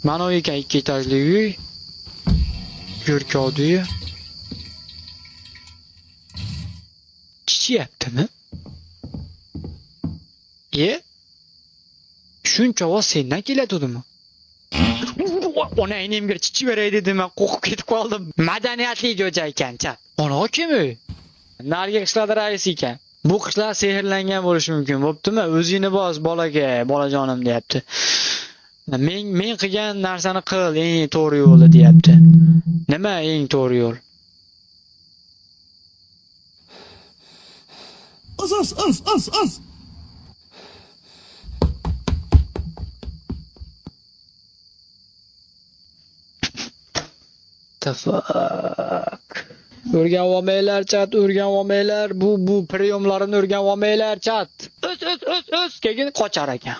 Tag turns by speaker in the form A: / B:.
A: Mana o ekan 2 etajli uy. Yurkovdi uyi. Chichyaptimi? Shuncha ovoz sendan keladimi? Ona enimga chichi beray dedim, men qo'rqib ketib qoldim. Madaniyatli jo'ja ekan, chap. Ona kim u? Narga qishloq raisi ekan. Bu qishlar sehrlangan bo'lishi mumkin. Bo'ptimi? O'zingni bos bolaga, bolajonim deyapti. Men qilgan narsani qil, eng to'g'ri yo'li deyapti. Nima eng to'g'ri yo'l?
B: Os.
A: Tafak. O'rgan olmaylar chat, o'rgan olmaylar. Bu priyomlarni o'rgan olmaylar chat. O'z keyin qochar ekan.